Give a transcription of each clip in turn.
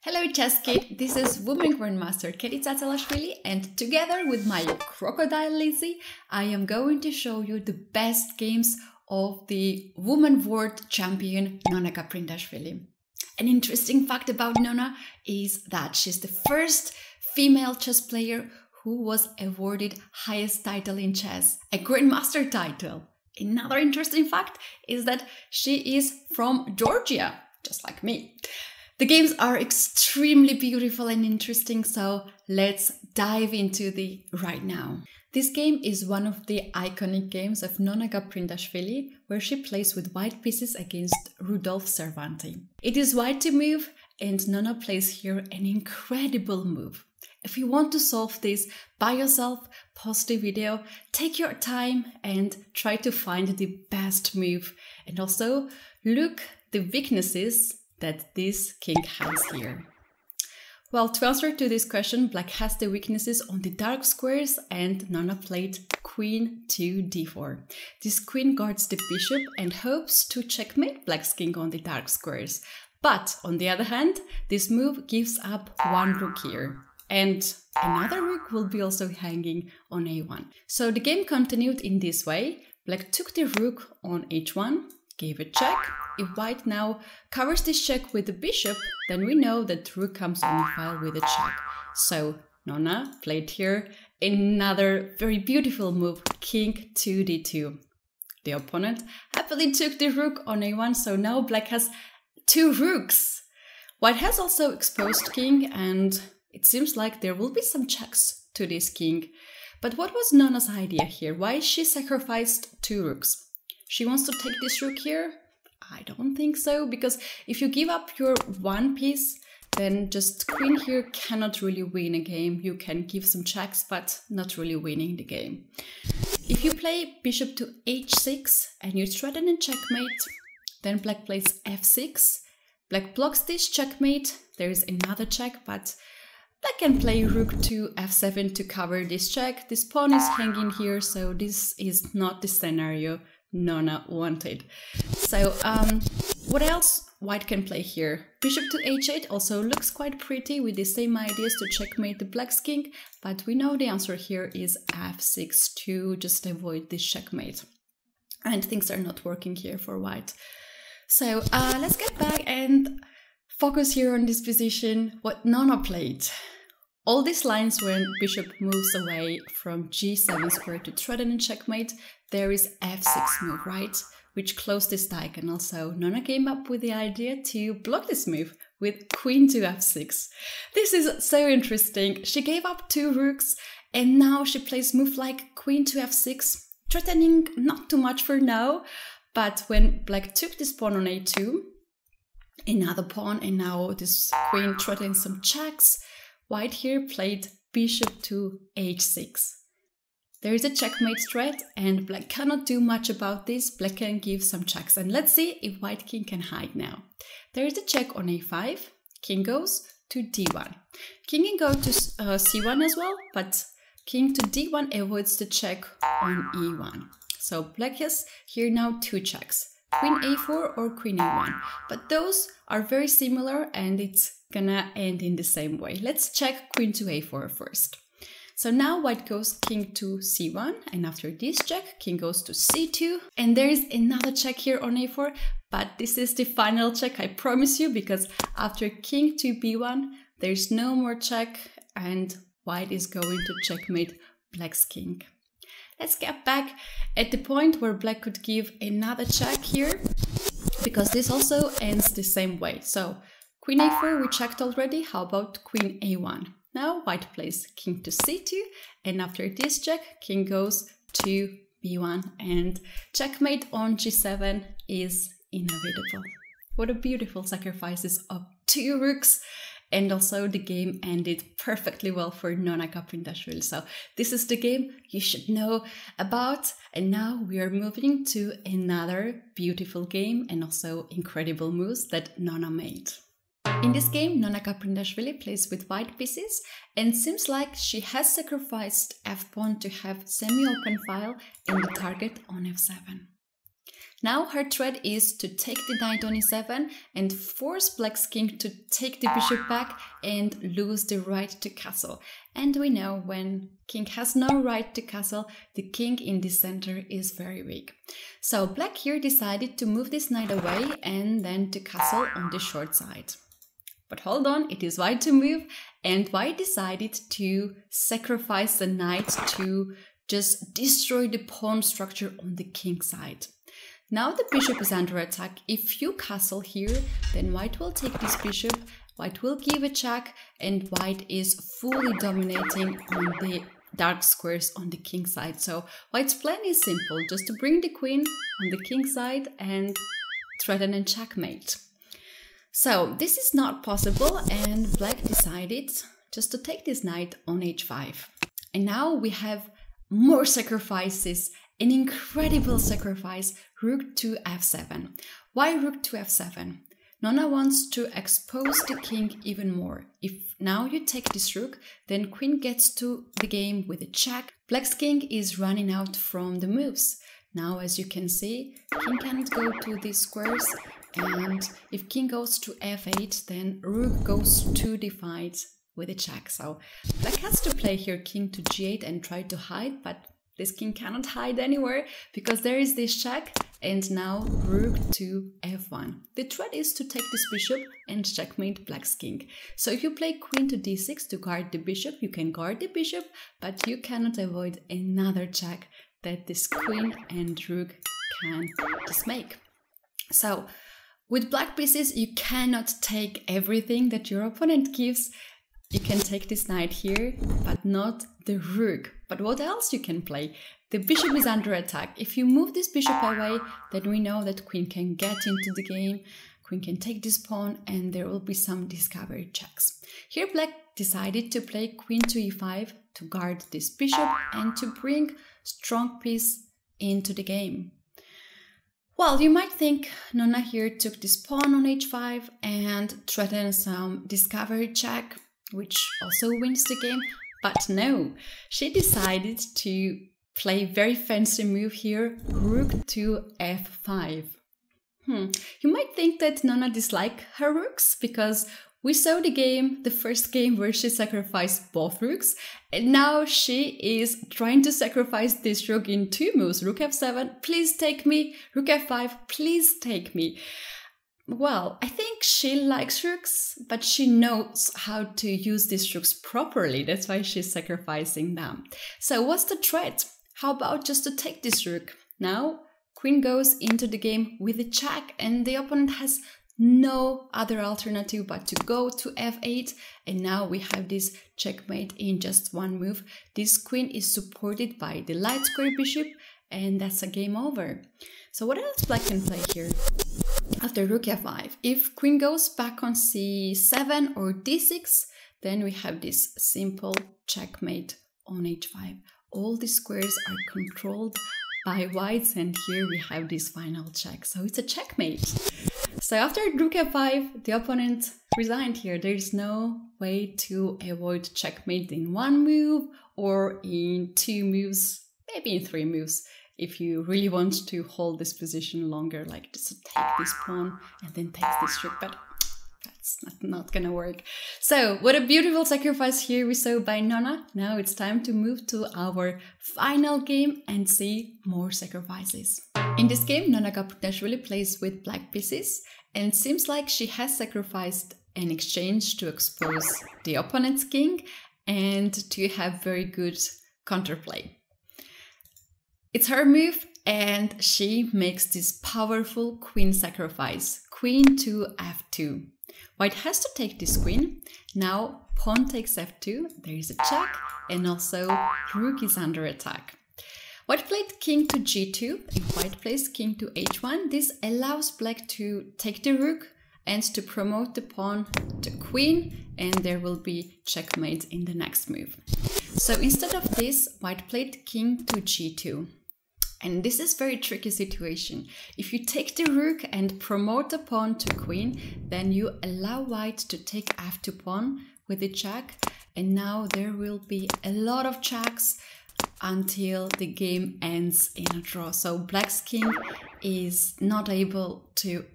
Hello ChessKid, this is woman Grandmaster Katie and together with my crocodile Lizzie, I am going to show you the best games of the woman world champion Nona Kaprindashvili. An interesting fact about Nona is that she's the first female chess player who was awarded highest title in chess, a Grandmaster title. Another interesting fact is that she is from Georgia, just like me. The games are extremely beautiful and interesting, so let's dive into the right now. This game is one of the iconic games of Nona Kaprindashvili, where she plays with white pieces against Rudolf Cervantes. It is white to move, and Nona plays here an incredible move. If you want to solve this by yourself, pause the video, take your time and try to find the best move, and also look the weaknesses that this king has here. Well, to answer to this question, black has the weaknesses on the dark squares and Nona played queen to d4. This queen guards the bishop and hopes to checkmate black's king on the dark squares. But on the other hand, this move gives up one rook here. And another rook will be also hanging on a1. So the game continued in this way. Black took the rook on h1, gave a check. If white now covers this check with the bishop, then we know that rook comes on e-file with a check. So Nona played here another very beautiful move, king to d2. The opponent happily took the rook on a1, so now black has two rooks. White has also exposed king, and it seems like there will be some checks to this king. But what was Nona's idea here? Why she sacrificed two rooks? She wants to take this rook here? I don't think so, because if you give up your one piece, then just queen here cannot really win a game. You can give some checks, but not really winning the game. If you play bishop to h6 and you threaten a checkmate, then black plays f6. Black blocks this checkmate. There is another check, but black can play rook to f7 to cover this check. This pawn is hanging here, so this is not the scenario Nona wanted. So what else white can play here? Bishop to h8 also looks quite pretty with the same ideas to checkmate the black's king, but we know the answer here is f6 to just avoid this checkmate. And things are not working here for white. So let's get back and focus here on this position, what Nona played. All these lines when bishop moves away from g7 square to threaten and checkmate, there is f6 move, right? Which closed this diagonal. So Nona came up with the idea to block this move with queen to f6. This is so interesting. She gave up two rooks and now she plays move like queen to f6, threatening not too much for now. But when black took this pawn on a2, another pawn, and now this queen threatening some checks, white here played bishop to h6. There is a checkmate threat and black cannot do much about this. Black can give some checks, and let's see if white king can hide now. There is a check on a5, king goes to d1. King can go to c1 as well, but king to d1 avoids the check on e1. So black has here now two checks, queen a4 or queen a1, but those are very similar and it's gonna end in the same way. Let's check queen to a4 first. So now white goes king to c1, and after this check, king goes to c2, and there is another check here on a4, but this is the final check, I promise you, because after king to b1, there's no more check, and white is going to checkmate black's king. Let's get back at the point where black could give another check here, because this also ends the same way. So queen a4 we checked already, how about queen a1? Now white plays king to c2, and after this check, king goes to b1, and checkmate on g7 is inevitable. What a beautiful sacrifices of two rooks, and also the game ended perfectly well for Nona Kaprindashvili. So this is the game you should know about, and now we are moving to another beautiful game and also incredible moves that Nona made. In this game, Nona Kaprindashvili plays with white pieces and seems like she has sacrificed f-pawn to have semi-open file and the target on f7. Now her threat is to take the knight on e7 and force black's king to take the bishop back and lose the right to castle. And we know when king has no right to castle, the king in the center is very weak. So black here decided to move this knight away and then to castle on the short side. But hold on, it is white to move, and white decided to sacrifice the knight to just destroy the pawn structure on the king side. Now the bishop is under attack. If you castle here, then white will take this bishop, white will give a check, and white is fully dominating on the dark squares on the king side. So white's plan is simple, just to bring the queen on the king side and threaten and checkmate. So this is not possible, and black decided just to take this knight on h5. And now we have more sacrifices, an incredible sacrifice, rook to f7. Why rook to f7? Nona wants to expose the king even more. If now you take this rook, then queen gets to the game with a check. Black's king is running out from the moves. Now, as you can see, king cannot go to these squares, and if king goes to f8, then rook goes to d5 with a check. So black has to play here king to g8 and try to hide, but this king cannot hide anywhere because there is this check, and now rook to f1. The threat is to take this bishop and checkmate black's king. So if you play queen to d6 to guard the bishop, you can guard the bishop, but you cannot avoid another check that this queen and rook can just make. So with black pieces, you cannot take everything that your opponent gives. You can take this knight here, but not the rook. But what else you can play? The bishop is under attack. If you move this bishop away, then we know that queen can get into the game, queen can take this pawn, and there will be some discovery checks. Here black decided to play queen to e5 to guard this bishop and to bring strong piece into the game. Well, you might think Nona here took this pawn on h5 and threatened some discovery check, which also wins the game, but no, she decided to play very fancy move here, rook to f5. You might think that Nona dislikes her rooks because we saw the first game where she sacrificed both rooks, and now she is trying to sacrifice this rook in two moves. Rook f7, please take me. Rook f5, please take me. Well, I think she likes rooks, but she knows how to use these rooks properly. That's why she's sacrificing them. So what's the threat? How about just to take this rook? Now, queen goes into the game with a check, and the opponent has no other alternative but to go to f8, and now we have this checkmate in just one move. This queen is supported by the light square bishop, and that's a game over. So what else black can play here? After rook f5, if queen goes back on c7 or d6, then we have this simple checkmate on h5. All the squares are controlled by whites, and here we have this final check. So it's a checkmate. So after rook f5, the opponent resigned here. There is no way to avoid checkmate in one move or in two moves, maybe in three moves, if you really want to hold this position longer, like just take this pawn and then take this rook, but that's not gonna work. So what a beautiful sacrifice here we saw by Nona. Now it's time to move to our final game and see more sacrifices. In this game, Nona Kaputashvili plays with black pieces, and it seems like she has sacrificed an exchange to expose the opponent's king and to have very good counterplay. It's her move, and she makes this powerful queen sacrifice, queen to f2. White has to take this queen. Now pawn takes f2, there is a check, and also rook is under attack. White played king to g2. If white plays king to h1, this allows black to take the rook and to promote the pawn to queen, and there will be checkmate in the next move. So instead of this, white played king to g2. And this is a very tricky situation. If you take the rook and promote the pawn to queen, then you allow white to take f2 pawn with the check, and now there will be a lot of checks. until the game ends in a draw. So black's king is not able to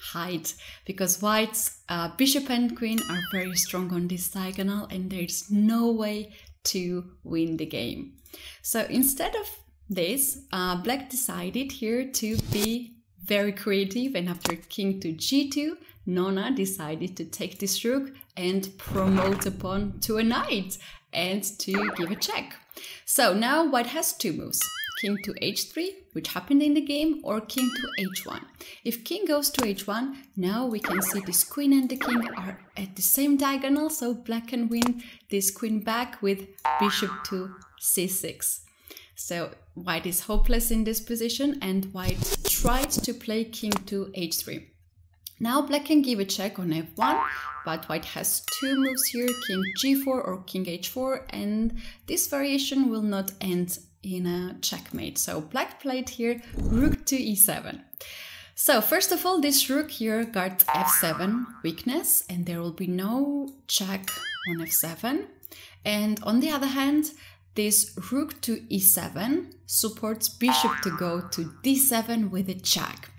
hide because white's bishop and queen are very strong on this diagonal and there's no way to win the game. So instead of this, black decided here to be very creative, and after king to g2, Nona decided to take this rook and promote a pawn to a knight and to give a check. So now white has two moves, king to h3, which happened in the game, or king to h1. If king goes to h1, now we can see this queen and the king are at the same diagonal, so black can win this queen back with bishop to c6. So white is hopeless in this position and white tried to play king to h3. Now black can give a check on f1, but white has two moves here, king g4 or king h4, and this variation will not end in a checkmate. So black played here rook to e7. So first of all, this rook here guards f7 weakness, and there will be no check on f7. And on the other hand, this rook to e7 supports bishop to go to d7 with a check.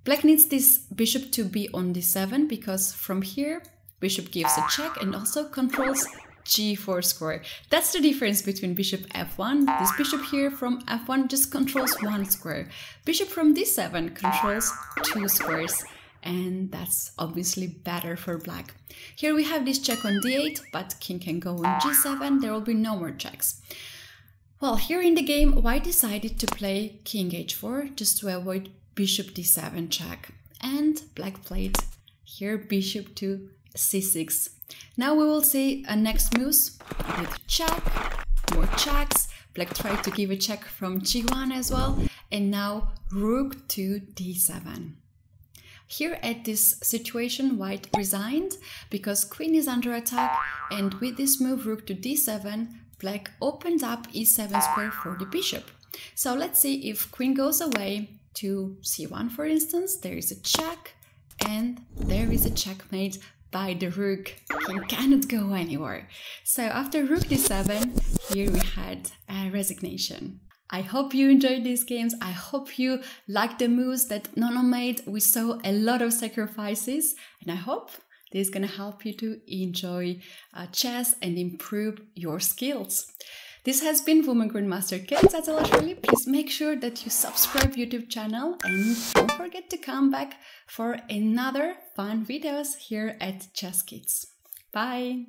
Black needs this bishop to be on d7 because from here bishop gives a check and also controls g4 square. That's the difference between bishop f1. This bishop here from f1 just controls one square. Bishop from d7 controls two squares, and that's obviously better for black. Here we have this check on d8, but king can go on g7. There will be no more checks. Well, here in the game, white decided to play king h4 just to avoid bishop d7 check, and black played here bishop to c6. Now we will see a next moves with check, more checks. Black tried to give a check from g1 as well, and now rook to d7. Here at this situation, white resigned because queen is under attack, and with this move rook to d7, black opened up e7 square for the bishop. So let's see if queen goes away to c1, for instance, there is a check, and there is a checkmate by the rook. King cannot go anywhere. So after rook d7, here we had a resignation. I hope you enjoyed these games. I hope you liked the moves that Nona made. We saw a lot of sacrifices, and I hope this is going to help you to enjoy chess and improve your skills. This has been Woman Grandmaster Kate. Please make sure that you subscribe YouTube channel and don't forget to come back for another fun videos here at ChessKids. Bye!